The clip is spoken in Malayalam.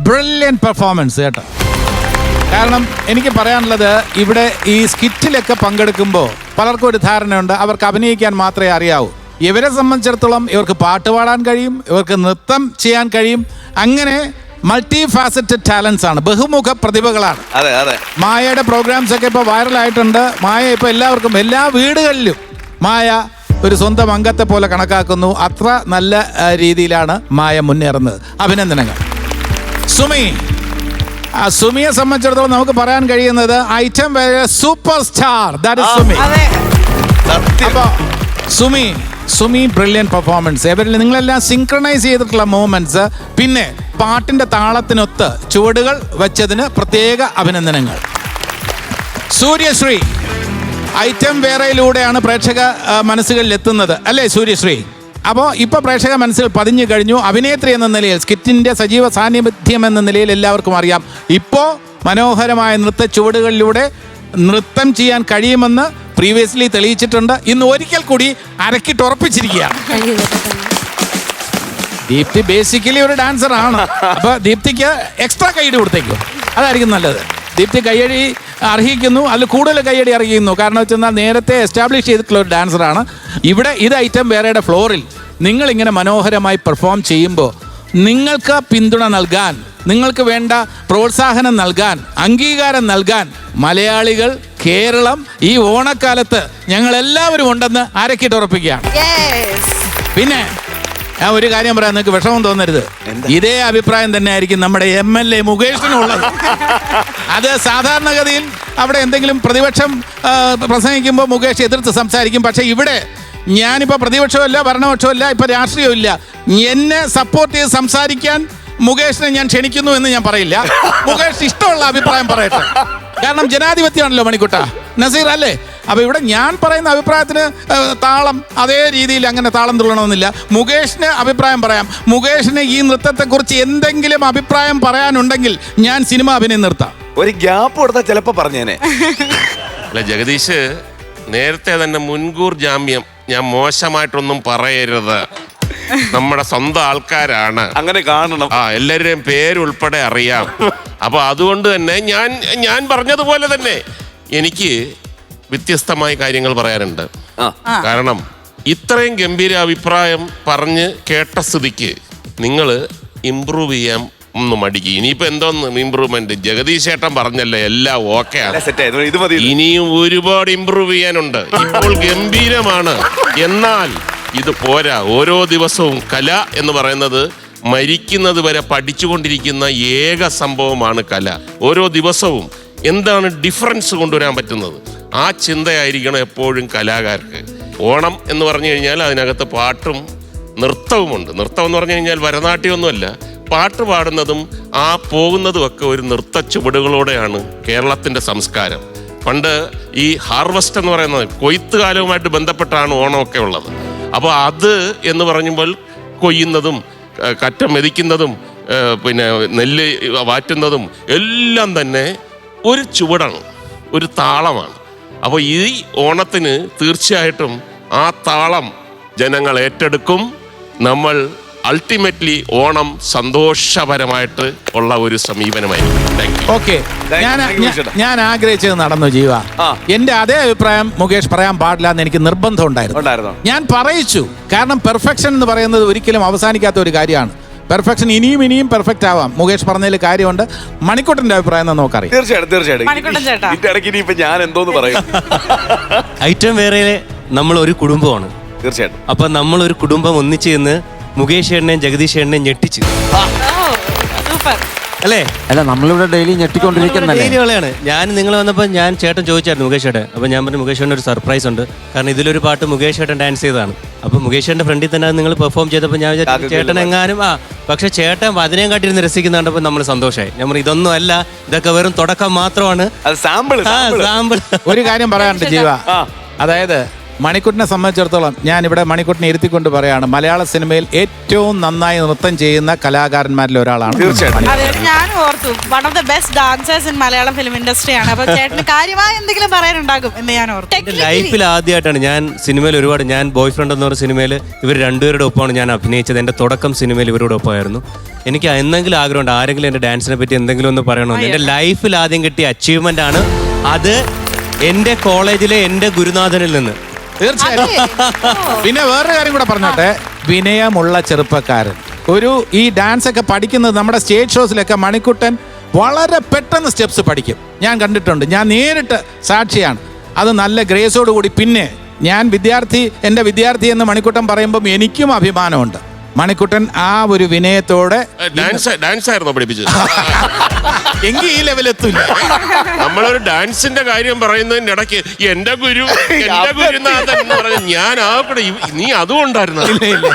ബ്രില്യൻ പെർഫോമൻസ് കേട്ടോ. കാരണം എനിക്ക് പറയാനുള്ളത്, ഇവിടെ ഈ സ്കിറ്റിലൊക്കെ പങ്കെടുക്കുമ്പോൾ പലർക്കും ഒരു ധാരണയുണ്ട് അവർക്ക് അഭിനയിക്കാൻ മാത്രമേ അറിയാവൂ. ഇവരെ സംബന്ധിച്ചിടത്തോളം ഇവർക്ക് പാട്ട് പാടാൻ കഴിയും, ഇവർക്ക് നൃത്തം ചെയ്യാൻ കഴിയും. അങ്ങനെ മൾട്ടി ഫാസറ്റഡ് ടാലൻസ് ആണ്, ബഹുമുഖ പ്രതിഭകളാണ്. മായയുടെ പ്രോഗ്രാംസ് ഒക്കെ ഇപ്പോൾ വൈറലായിട്ടുണ്ട്. മായ ഇപ്പോൾ എല്ലാവർക്കും, എല്ലാ വീടുകളിലും മായ ഒരു സ്വന്തം അംഗത്തെ പോലെ കണക്കാക്കുന്നു. അത്ര നല്ല രീതിയിലാണ് മായ മുന്നേറുന്നത്. അഭിനന്ദനങ്ങൾ. സുമിയെ സംബന്ധിച്ചിടത്തോളം നമുക്ക് പറയാൻ കഴിയുന്നത് ഐറ്റം വേറെ super star, that is Sumi. അപ്പോൾ സുമി ബ്രില്യൻ പെർഫോമൻസ്. ഇവരിൽ നിങ്ങളെല്ലാം സിങ്ക്രണൈസ് ചെയ്തിട്ടുള്ള മൂവ്മെന്റ്സ്, പിന്നെ പാട്ടിന്റെ താളത്തിനൊത്ത് ചുവടുകൾ വെച്ചതിന് പ്രത്യേക അഭിനന്ദനങ്ങൾ. സൂര്യശ്രീ ഐറ്റം വേറെയിലൂടെയാണ് പ്രേക്ഷക മനസ്സുകളിൽ എത്തുന്നത്, അല്ലേ സൂര്യശ്രീ? അപ്പോൾ ഇപ്പോൾ പ്രേക്ഷക മനസ്സിൽ പതിഞ്ഞു കഴിഞ്ഞു. അഭിനേത്രി എന്ന നിലയിൽ, സ്കിറ്റിൻ്റെ സജീവ സാന്നിധ്യം എന്ന നിലയിൽ എല്ലാവർക്കും അറിയാം. ഇപ്പോൾ മനോഹരമായ നൃത്ത ചുവടുകളിലൂടെ നൃത്തം ചെയ്യാൻ കഴിയുമെന്ന് പ്രീവിയസ്ലി തെളിയിച്ചിട്ടുണ്ട്. ഇന്ന് ഒരിക്കൽ കൂടി അരക്കിട്ടുറപ്പിച്ചിരിക്കുകയാണ്. ദീപ്തി ബേസിക്കലി ഒരു ഡാൻസർ ആണ്. അപ്പോൾ ദീപ്തിക്ക് എക്സ്ട്രാ കൈയടി കൊടുത്തേക്കും, അതായിരിക്കും നല്ലത്. ദീപ്തി കയ്യടി അർഹിക്കുന്നു, അതിൽ കൂടുതൽ കയ്യടി അർഹിക്കുന്നു. കാരണം വെച്ചാൽ നേരത്തെ എസ്റ്റാബ്ലിഷ് ചെയ്തിട്ടുള്ള ഒരു ഡാൻസറാണ്. ഇവിടെ ഇത് ഐറ്റം വേറെയുടെ ഫ്ലോറിൽ നിങ്ങളിങ്ങനെ മനോഹരമായി പെർഫോം ചെയ്യുമ്പോൾ നിങ്ങൾക്ക് പിന്തുണ നൽകാൻ, നിങ്ങൾക്ക് വേണ്ട പ്രോത്സാഹനം നൽകാൻ, അംഗീകാരം നൽകാൻ മലയാളികൾ, കേരളം ഈ ഓണക്കാലത്ത് ഞങ്ങളെല്ലാവരും ഉണ്ടെന്ന് അരക്കിട്ടുറപ്പിക്കുകയാണ്. പിന്നെ ഞാൻ ഒരു കാര്യം പറയാം, നിങ്ങൾക്ക് വിഷമം തോന്നരുത്. ഇതേ അഭിപ്രായം തന്നെ ആയിരിക്കും നമ്മുടെ MLA മുകേഷിനുള്ളത്. അത് സാധാരണഗതിയിൽ അവിടെ എന്തെങ്കിലും പ്രതിപക്ഷം പ്രസംഗിക്കുമ്പോൾ മുകേഷ് എതിർത്ത് സംസാരിക്കും. പക്ഷെ ഇവിടെ ഞാനിപ്പോൾ പ്രതിപക്ഷമല്ല ഭരണപക്ഷമല്ല, ഇപ്പം രാഷ്ട്രീയമില്ല. എന്നെ സപ്പോർട്ട് ചെയ്ത് സംസാരിക്കാൻ മുകേഷിനെ ഞാൻ ക്ഷണിക്കുന്നു എന്ന് ഞാൻ പറയില്ല. മുകേഷ് ഇഷ്ടമുള്ള അഭിപ്രായം പറയട്ടെ. കാരണം ജനാധിപത്യമാണല്ലോ മണിക്കുട്ട, നസീർ അല്ലേ? അപ്പോൾ ഇവിടെ ഞാൻ പറയുന്ന അഭിപ്രായത്തിന് താളം അതേ രീതിയിൽ അങ്ങനെ താളം തുള്ളണമെന്നില്ല. മുകേഷിന് അഭിപ്രായം പറയാം. മുകേഷിന് ഈ നൃത്തത്തെക്കുറിച്ച് എന്തെങ്കിലും അഭിപ്രായം പറയാനുണ്ടെങ്കിൽ ഞാൻ സിനിമ അഭിനയം നിർത്താം. ഒരു ഗ്യാപ്പ് കൊടുത്താൽ ചിലപ്പോൾ പറഞ്ഞേനെ. അല്ല ജഗദീഷ്, നേരത്തെ തന്നെ മുൻകൂർ ജാമ്യം, ഞാൻ മോശമായിട്ടൊന്നും പറയരുത്, നമ്മുടെ സ്വന്തം ആൾക്കാരാണ്, അങ്ങനെ കാണണം, എല്ലാവരുടെയും പേരുൾപ്പെടെ അറിയാം. അപ്പൊ അതുകൊണ്ട് തന്നെ ഞാൻ പറഞ്ഞതുപോലെ തന്നെ എനിക്ക് വ്യത്യസ്തമായ കാര്യങ്ങൾ പറയാനുണ്ട്. കാരണം ഇത്രയും ഗംഭീര അഭിപ്രായം പറഞ്ഞ് കേട്ട സ്ഥിതിക്ക് നിങ്ങൾ ഇംപ്രൂവ് ചെയ്യാൻ ഒന്ന് മടിക്ക്. ഇനിയിപ്പോ എന്തോന്ന് ഇമ്പ്രൂവ്മെന്റ്? ജഗദീഷ് ചേട്ടൻ പറഞ്ഞല്ലേ എല്ലാം ഓക്കെ ആണ്. ഇനിയും ഒരുപാട് ഇംപ്രൂവ് ചെയ്യാനുണ്ട്. ഇപ്പോൾ ഗംഭീരമാണ്, എന്നാൽ ഇത് പോരാ. ഓരോ ദിവസവും കല എന്ന് പറയുന്നത് മരിക്കുന്നത് വരെ പഠിച്ചുകൊണ്ടിരിക്കുന്ന ഏക സംഭവമാണ് കല. ഓരോ ദിവസവും എന്താണ് ഡിഫറൻസ് കൊണ്ടുവരാൻ പറ്റുന്നത്, ആ ചിന്തയായിരിക്കണം എപ്പോഴും കലാകാർക്ക്. ഓണം എന്ന് പറഞ്ഞു കഴിഞ്ഞാൽ അതിനകത്ത് പാട്ടും നൃത്തവുമുണ്ട്. നൃത്തം എന്ന് പറഞ്ഞു കഴിഞ്ഞാൽ ഭരതനാട്യമൊന്നുമല്ല, പാട്ട് പാടുന്നതും ആ പോകുന്നതും ഒക്കെ ഒരു നൃത്ത ചുവടുകളോടെയാണ് കേരളത്തിൻ്റെ സംസ്കാരം. പണ്ട് ഈ ഹാർവസ്റ്റ് എന്ന് പറയുന്നത് കൊയ്ത്ത് കാലവുമായിട്ട് ബന്ധപ്പെട്ടാണ് ഓണമൊക്കെ ഉള്ളത്. അപ്പോൾ അത് എന്ന് പറയുമ്പോൾ കൊയ്യുന്നതും കറ്റ മെതിക്കുന്നതും പിന്നെ നെല്ല് വാറ്റുന്നതും എല്ലാം തന്നെ ഒരു ചുവടാണ്, ഒരു താളമാണ്. അപ്പോൾ ഈ ഓണത്തിന് തീർച്ചയായിട്ടും ആ താളം ജനങ്ങൾ ഏറ്റെടുക്കും. നമ്മൾ അൾട്ടിമേറ്റ്ലി ഓണം സന്തോഷപരമായിട്ട് ഉള്ള ഒരു സമീപനമായിരിക്കും. ഓക്കെ, ഞാൻ ആഗ്രഹിച്ചത് നടന്നു ജീവ. എന്റെ അതേ അഭിപ്രായം മുകേഷ് പറയാൻ പാടില്ല എന്ന് എനിക്ക് നിർബന്ധം ഉണ്ടായിരുന്നു. ഞാൻ പറയിച്ചു. കാരണം പെർഫെക്ഷൻ എന്ന് പറയുന്നത് ഒരിക്കലും അവസാനിക്കാത്ത ഒരു കാര്യമാണ്. പെർഫെക്ഷൻ ഇനിയും പെർഫെക്റ്റ് ആവാം. മുകേഷ് പറഞ്ഞതിൽ കാര്യമുണ്ട്. മണിക്കൂട്ടന്റെ അഭിപ്രായം നോക്കറിയാം. തീർച്ചയായിട്ടും ഞാൻ എന്തോന്ന് പറയും. ഐറ്റം വേറെ നമ്മൾ ഒരു കുടുംബമാണ്. തീർച്ചയായിട്ടും. അപ്പൊ നമ്മൾ ഒരു കുടുംബം ഒന്നിച്ച് നിന്ന് മുകേഷ് ചേട്ടനെയും ജഗദീഷ് ചേട്ടനെയും ഞെട്ടിച്ചു അല്ലേ? അല്ല, നമ്മളിവിടെ ഡെയിലി ഞെട്ടിക്കൊണ്ടിരിക്കുന്നതാണ്. ഞാൻ നിങ്ങൾ വന്നപ്പോൾ ഞാൻ ചേട്ടൻ ചോദിച്ചായിരുന്നു മുകേഷ് ചേട്ടൻ. അപ്പോൾ ഞാൻ പറഞ്ഞു മുകേഷ് ചേട്ടൻ ഒരു സർപ്രൈസ് ഉണ്ട്, കാരണം ഇതിലൊരു പാട്ട് മുകേഷ് ചേട്ടൻ ഡാൻസ് ചെയ്തതാണ്. അപ്പോൾ മുകേഷ് ചേട്ടൻ്റെ ഫ്രണ്ടിൽ തന്നെ നിങ്ങൾ പെർഫോം ചെയ്തപ്പോൾ ഞാൻ വിചാരിച്ചു ചേട്ടൻ എങ്ങാനും പക്ഷെ ചേട്ടൻ അതിനെയും കാട്ടിയിരുന്ന് രസിക്കുന്ന കണ്ടപ്പോൾ നമ്മൾ സന്തോഷമായി. ഞാൻ പറഞ്ഞു ഇതൊന്നും അല്ല, ഇതൊക്കെ വെറും തുടക്കം മാത്രമാണ്. സാമ്പിൾ. ഒരു കാര്യം പറയാനുണ്ട് ജീവ. അതായത് മണിക്കുട്ടിനെ സംബന്ധിച്ചിടത്തോളം ഞാൻ ഇവിടെ മണിക്കുട്ടിനെ ഇരുത്തിക്കൊണ്ട് പറയാണ്, മലയാള സിനിമയിൽ ഏറ്റവും നന്നായി നൃത്തം ചെയ്യുന്ന കലാകാരന്മാരിൽ ഒരാളാണ്. തീർച്ചയായിട്ടും. അതെ, ഞാനും ഓർത്തു one of the best dancers in Malayalam film ഇൻഡസ്ട്രിയാണ്. അപ്പൊ ചേട്ടന് കാര്യമായ എന്തെങ്കിലും പറയാനുണ്ടാകും എന്ന് ഞാൻ ഓർത്തു. എൻ്റെ ലൈഫിൽ ആദ്യമായിട്ടാണ് ഞാൻ സിനിമയിൽ ഒരുപാട്, ഞാൻ ബോയ് ഫ്രണ്ട് എന്ന് പറഞ്ഞ സിനിമയിൽ ഇവർ രണ്ടുപേരുടെ ഒപ്പമാണ് ഞാൻ അഭിനയിച്ചത്. എൻ്റെ തുടക്കം സിനിമയിൽ ഇവരുടെ ഒപ്പമായിരുന്നു. എനിക്ക് എന്തെങ്കിലും ആഗ്രഹമുണ്ട്, ആരെങ്കിലും എൻ്റെ ഡാൻസിനെ പറ്റി എന്തെങ്കിലും ഒന്ന് പറയണമെന്ന്. എൻ്റെ ലൈഫിൽ ആദ്യം കിട്ടിയ അച്ചീവ്മെൻ്റ് ആണ് അത്, എൻ്റെ കോളേജിലെ എൻ്റെ ഗുരുനാഥനിൽ നിന്ന്. തീർച്ചയായും. പിന്നെ വേറൊരു കാര്യം കൂടെ പറഞ്ഞോട്ടെ, വിനയമുള്ള ചെറുപ്പക്കാരൻ. ഈ ഡാൻസ് ഒക്കെ പഠിക്കുന്നത് നമ്മുടെ സ്റ്റേജ് ഷോസിലൊക്കെ മണിക്കുട്ടൻ വളരെ പെട്ടെന്ന് സ്റ്റെപ്സ് പഠിക്കും. ഞാൻ കണ്ടിട്ടുണ്ട്, ഞാൻ നേരിട്ട് സാക്ഷിയാണ്. അത് നല്ല ഗ്രേസോടുകൂടി. പിന്നെ ഞാൻ എൻ്റെ വിദ്യാർത്ഥി എന്ന് മണിക്കുട്ടൻ പറയുമ്പം എനിക്കും അഭിമാനമുണ്ട്. മണിക്കുട്ടൻ ആ ഒരു വിനയത്തോടെ ഡാൻസ് ആയിരുന്നോ പഠിപ്പിച്ചത്? എങ്കിൽ ഈ ലെവലെത്തില്ല. നമ്മളൊരു ഡാൻസിന്റെ കാര്യം പറയുന്നതിന്റെ ഇടയ്ക്ക് എന്റെ ഗുരുനാഥൻ എന്ന് പറഞ്ഞ ഞാൻ നീ അതും ഉണ്ടായിരുന്നു. ഇല്ല.